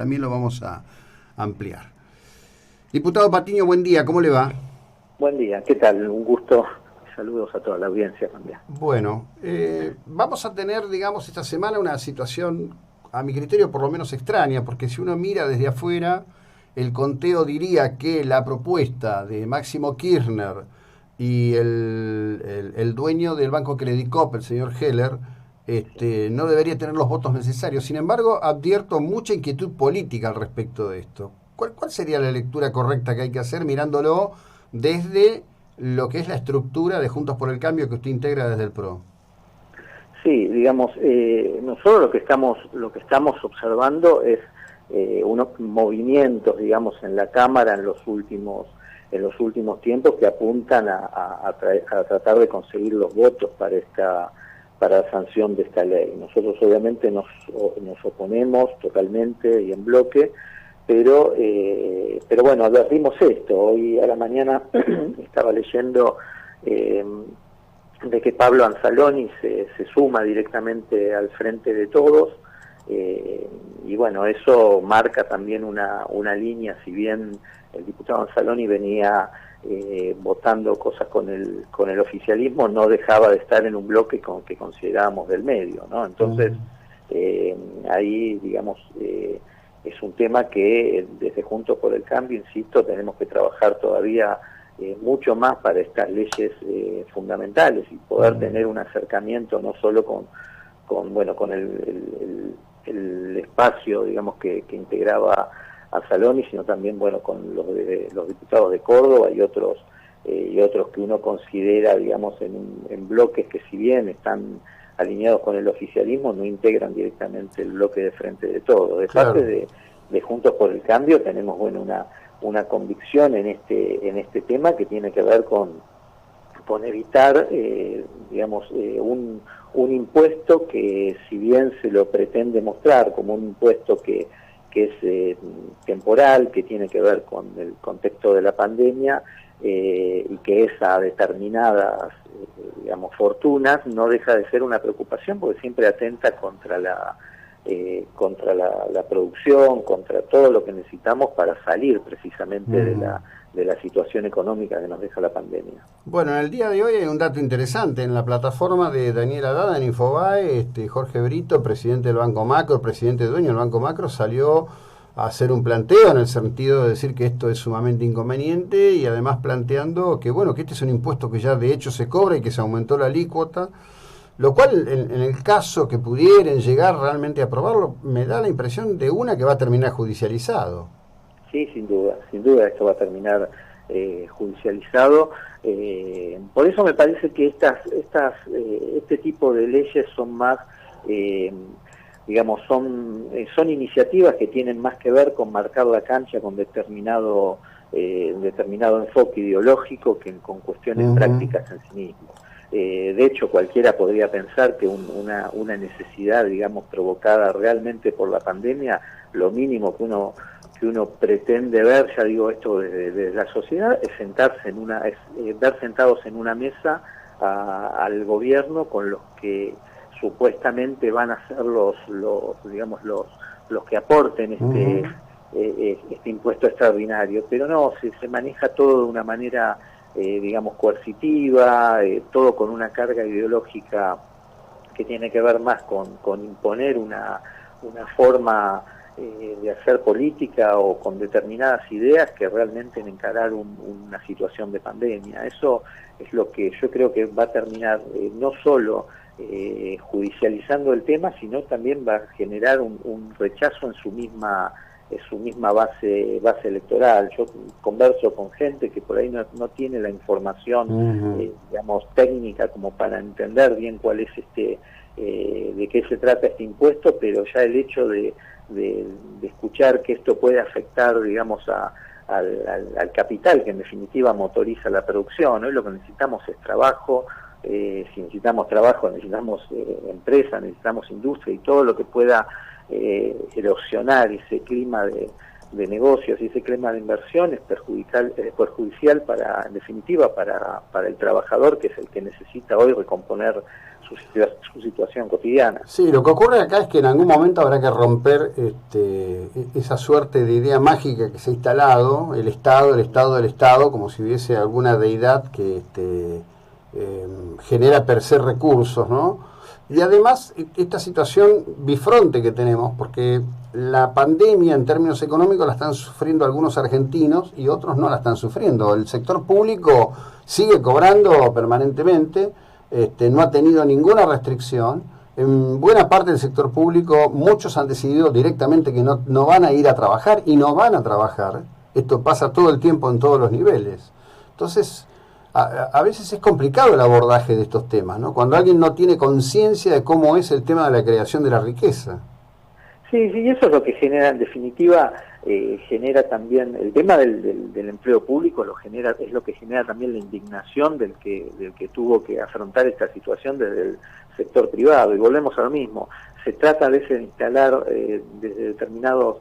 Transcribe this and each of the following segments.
También lo vamos a ampliar. Diputado Patiño, buen día, ¿cómo le va? Buen día, ¿qué tal? Un gusto. Saludos a toda la audiencia también. Bueno, vamos a tener, digamos, esta semana una situación, a mi criterio, por lo menos extraña, porque si uno mira desde afuera, el conteo diría que la propuesta de Máximo Kirchner y el dueño del Banco Credicop, el señor Heller, no debería tener los votos necesarios. Sin embargo, advierto mucha inquietud política al respecto de esto. ¿Cuál sería la lectura correcta que hay que hacer mirándolo desde lo que es la estructura de Juntos por el Cambio que usted integra desde el PRO? Sí, digamos, nosotros lo que estamos observando es unos movimientos, digamos, en la Cámara en los últimos tiempos que apuntan a tratar de conseguir los votos para la sanción de esta ley. Nosotros obviamente nos oponemos totalmente y en bloque, pero bueno, advertimos esto. Hoy a la mañana estaba leyendo de que Pablo Anzaloni se suma directamente al Frente de Todos, y bueno, eso marca también una línea. Si bien el diputado Anzaloni venía votando cosas con el oficialismo, no dejaba de estar en un bloque que considerábamos del medio, ¿no? Entonces, ahí, digamos, es un tema que desde Juntos por el Cambio, insisto, tenemos que trabajar todavía mucho más para estas leyes fundamentales y poder tener un acercamiento no solo con el espacio, digamos, que integraba a Saloni, sino también, bueno, con los diputados de Córdoba y otros que uno considera, digamos, en bloques que, si bien están alineados con el oficialismo, no integran directamente el bloque de Frente de Todos. De parte Claro. de Juntos por el Cambio tenemos, bueno, una convicción en este tema que tiene que ver con evitar, digamos, un impuesto que, si bien se lo pretende mostrar como un impuesto que es temporal, que tiene que ver con el contexto de la pandemia, y que es a determinadas, digamos, fortunas, no deja de ser una preocupación porque siempre atenta contra la producción, contra todo lo que necesitamos para salir precisamente de la situación económica que nos deja la pandemia. Bueno, en el día de hoy hay un dato interesante. En la plataforma de Daniel Haddad en Infobae, Jorge Brito, presidente del Banco Macro, presidente dueño del Banco Macro, salió a hacer un planteo en el sentido de decir que esto es sumamente inconveniente y además planteando que, bueno, que este es un impuesto que ya de hecho se cobra y que se aumentó la alícuota, lo cual en el caso que pudieran llegar realmente a aprobarlo, me da la impresión de una que va a terminar judicializado. Sí, sin duda esto va a terminar judicializado. Por eso me parece que este tipo de leyes son más, digamos, son iniciativas que tienen más que ver con marcar la cancha con determinado enfoque ideológico que con cuestiones prácticas en sí mismo. De hecho, cualquiera podría pensar que una necesidad, digamos, provocada realmente por la pandemia, lo mínimo que uno pretende ver, ya digo esto desde la sociedad, es ver sentados en una mesa al gobierno con los que supuestamente van a ser digamos, los que aporten este impuesto extraordinario, pero no, se maneja todo de una manera, digamos, coercitiva, todo con una carga ideológica que tiene que ver más con imponer una forma de hacer política o con determinadas ideas que realmente en encarar una situación de pandemia. Eso es lo que yo creo que va a terminar no solo judicializando el tema, sino también va a generar un rechazo en su misma base electoral. Yo converso con gente que por ahí no tiene la información, digamos, técnica como para entender bien cuál es de qué se trata este impuesto, pero ya el hecho de escuchar que esto puede afectar, digamos, al capital que en definitiva motoriza la producción. Hoy lo que necesitamos es trabajo. Si necesitamos trabajo, necesitamos empresa, necesitamos industria y todo lo que pueda erosionar ese clima de negocios y ese clima de inversión es perjudicial para, en definitiva, para el trabajador, que es el que necesita hoy recomponer su situación cotidiana. Sí, lo que ocurre acá es que en algún momento habrá que romper esa suerte de idea mágica que se ha instalado, el Estado, como si hubiese alguna deidad que genera per se recursos, ¿no? Y además, esta situación bifronte que tenemos, porque la pandemia en términos económicos la están sufriendo algunos argentinos y otros no la están sufriendo. El sector público sigue cobrando permanentemente, no ha tenido ninguna restricción. En buena parte del sector público muchos han decidido directamente que no van a ir a trabajar y no van a trabajar. Esto pasa todo el tiempo en todos los niveles. Entonces, a veces es complicado el abordaje de estos temas, ¿no? Cuando alguien no tiene conciencia de cómo es el tema de la creación de la riqueza. Sí, sí, eso es lo que genera, en definitiva, genera también, el tema del empleo público es lo que genera también la indignación del que tuvo que afrontar esta situación desde el sector privado. Y volvemos a lo mismo, se trata a veces de instalar desde determinados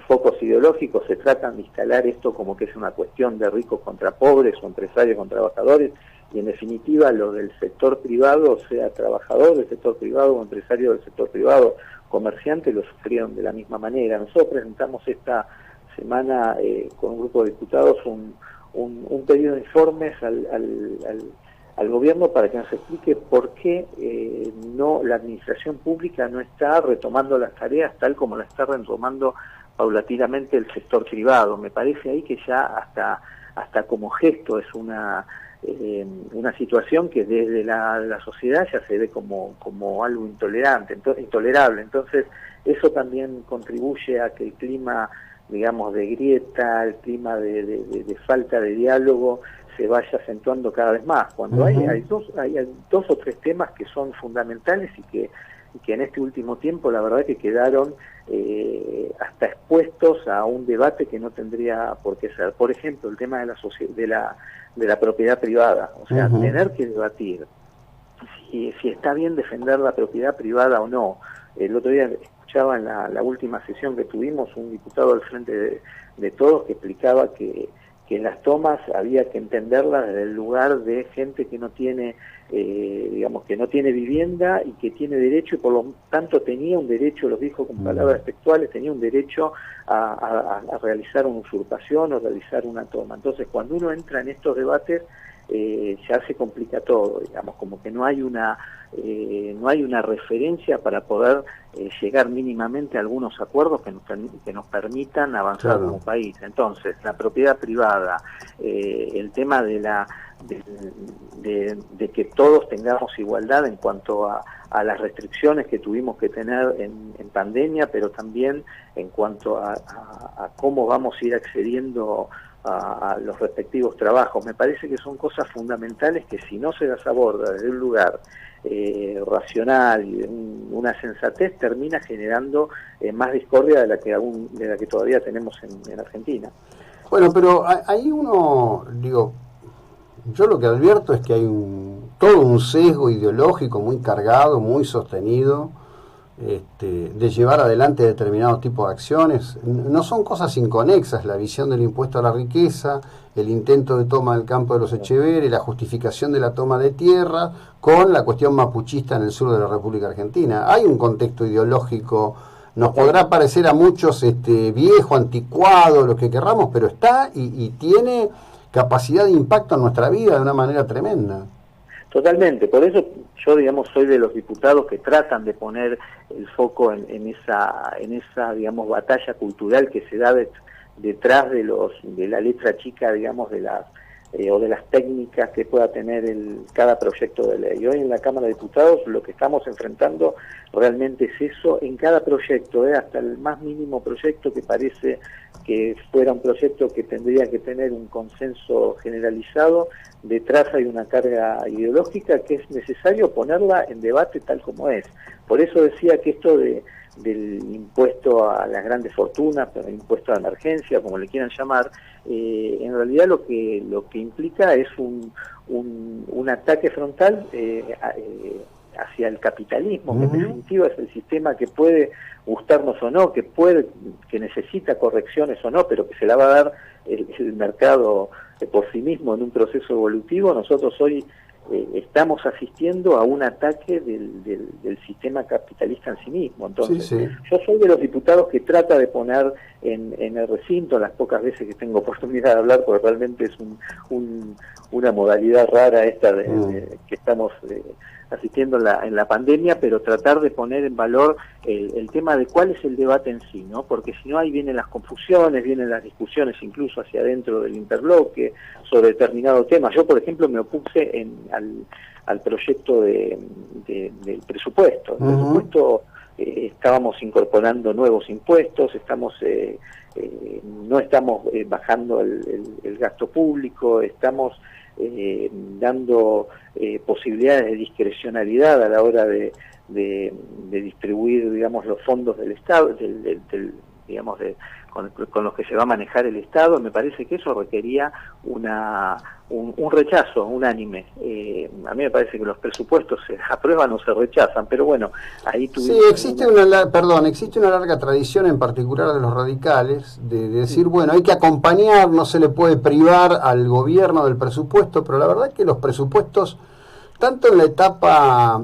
focos ideológicos, se tratan de instalar esto como que es una cuestión de ricos contra pobres o empresarios contra trabajadores, y en definitiva lo del sector privado, sea trabajador del sector privado o empresario del sector privado, comerciantes, lo sufrieron de la misma manera. Nosotros presentamos esta semana con un grupo de diputados un pedido de informes al gobierno para que nos explique por qué la administración pública no está retomando las tareas tal como la está retomando paulatinamente el sector privado. Me parece ahí que ya hasta como gesto es una situación que desde la sociedad ya se ve como algo intolerable. Entonces eso también contribuye a que el clima, digamos, de grieta, el clima de falta de diálogo se vaya acentuando cada vez más, cuando hay dos o tres temas que son fundamentales y que en este último tiempo la verdad que quedaron hasta expuestos a un debate que no tendría por qué ser. Por ejemplo, el tema de la propiedad privada, o sea, tener que debatir si está bien defender la propiedad privada o no. El otro día escuchaba en la última sesión que tuvimos un diputado del Frente de Todos que explicaba que en las tomas había que entenderlas desde el lugar de gente que no tiene, digamos, que no tiene vivienda y que tiene derecho, y por lo tanto tenía un derecho, los dijo con palabras textuales, tenía un derecho a realizar una usurpación o realizar una toma. Entonces, cuando uno entra en estos debates, ya se complica todo, digamos, como que no hay una referencia para poder llegar mínimamente a algunos acuerdos que nos permitan avanzar como país. Entonces, la propiedad privada, el tema de que todos tengamos igualdad en cuanto a las restricciones que tuvimos que tener en pandemia, pero también en cuanto a cómo vamos a ir accediendo a los respectivos trabajos. Me parece que son cosas fundamentales que si no se las aborda desde un lugar racional y de una sensatez, termina generando más discordia de la que todavía tenemos en Argentina. Bueno, pero ahí yo lo que advierto es que hay todo un sesgo ideológico muy cargado, muy sostenido, de llevar adelante determinados tipos de acciones. No son cosas inconexas la visión del impuesto a la riqueza, el intento de toma del campo de los Echeveres, la justificación de la toma de tierra, con la cuestión mapuchista en el sur de la República Argentina. Hay un contexto ideológico, nos podrá parecer a muchos viejo, anticuado, lo que querramos, pero está y tiene capacidad de impacto en nuestra vida de una manera tremenda. Totalmente, por eso yo, digamos, soy de los diputados que tratan de poner el foco en esa, digamos, batalla cultural que se da detrás de la letra chica, digamos, o de las técnicas que pueda tener cada proyecto de ley. Hoy en la Cámara de Diputados lo que estamos enfrentando realmente es eso en cada proyecto, hasta el más mínimo proyecto que parece que fuera un proyecto que tendría que tener un consenso generalizado. Detrás hay una carga ideológica que es necesario ponerla en debate tal como es. Por eso decía que esto del impuesto a las grandes fortunas, pero el impuesto a la emergencia, como le quieran llamar, en realidad lo que implica es un ataque frontal hacia el capitalismo, que en definitiva es el sistema que puede gustarnos o no, que necesita correcciones o no, pero que se la va a dar el mercado por sí mismo en un proceso evolutivo. Nosotros hoy estamos asistiendo a un ataque del sistema capitalista en sí mismo. Entonces, yo soy de los diputados que trata de poner en el recinto, las pocas veces que tengo oportunidad de hablar, porque realmente es una modalidad rara esta que estamos asistiendo en la pandemia, pero tratar de poner en valor el tema de cuál es el debate en sí, ¿no? Porque si no, ahí vienen las confusiones, vienen las discusiones incluso hacia adentro del interbloque sobre determinado tema. Yo, por ejemplo, me opuse al proyecto del presupuesto. El presupuesto, estábamos incorporando nuevos impuestos, no estamos bajando el gasto público, estamos dando posibilidades de discrecionalidad a la hora de distribuir, digamos, los fondos del Estado, digamos, con los que se va a manejar el Estado. Me parece que eso requería un rechazo unánime. A mí me parece que los presupuestos se aprueban o se rechazan, pero bueno, ahí tuvimos... Sí, existe una larga tradición, en particular de los radicales, de decir, bueno, hay que acompañar, no se le puede privar al gobierno del presupuesto, pero la verdad es que los presupuestos, tanto en la etapa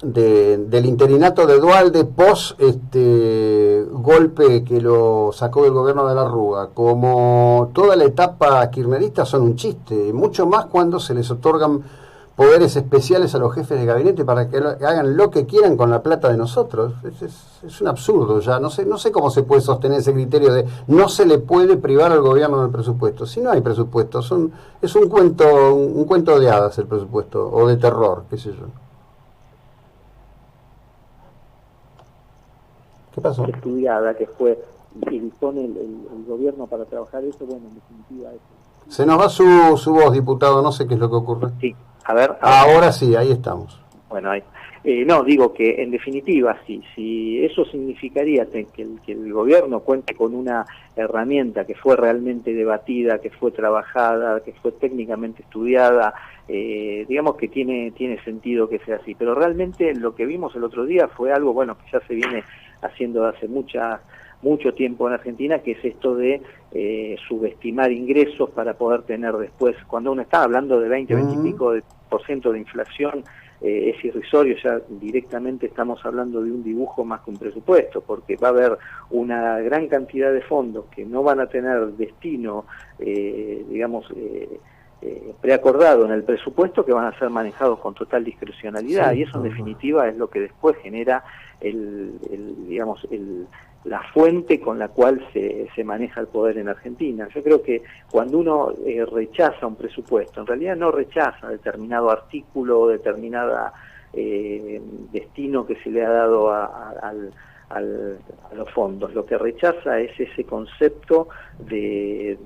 del interinato de Duhalde post golpe que lo sacó del gobierno de la Rúa, como toda la etapa kirchnerista, son un chiste, mucho más cuando se les otorgan poderes especiales a los jefes de gabinete para que hagan lo que quieran con la plata de nosotros. Es un absurdo ya, no sé cómo se puede sostener ese criterio de no se le puede privar al gobierno del presupuesto. Si no hay presupuesto, es un cuento de hadas el presupuesto, o de terror, qué sé yo. ¿Qué pasó? Estudiada, que fue y dispone el gobierno para trabajar eso, bueno, en definitiva eso. Se nos va su voz, diputado, no sé qué es lo que ocurre. Sí, a ver. Ahora sí, ahí estamos. Bueno, ahí. No, digo que en definitiva, si eso significaría que el gobierno cuente con una herramienta que fue realmente debatida, que fue trabajada, que fue técnicamente estudiada, digamos que tiene sentido que sea así. Pero realmente lo que vimos el otro día fue algo, bueno, que ya se viene haciendo hace mucho tiempo en Argentina, que es esto de subestimar ingresos para poder tener después, cuando uno está hablando de 20 y pico % de inflación, es irrisorio, ya directamente estamos hablando de un dibujo más que un presupuesto, porque va a haber una gran cantidad de fondos que no van a tener destino, digamos, preacordado en el presupuesto, que van a ser manejados con total discrecionalidad, y eso en definitiva es lo que después genera la fuente con la cual se maneja el poder en Argentina. Yo creo que cuando uno rechaza un presupuesto, en realidad no rechaza determinado artículo o determinada destino que se le ha dado a los fondos. Lo que rechaza es ese concepto de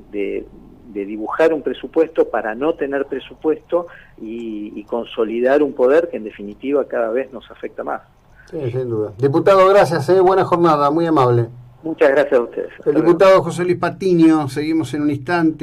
dibujar un presupuesto para no tener presupuesto y consolidar un poder que en definitiva cada vez nos afecta más. Sí, sin duda. Diputado, gracias, buena jornada, muy amable. Muchas gracias a ustedes. El diputado José Luis Patiño, seguimos en un instante.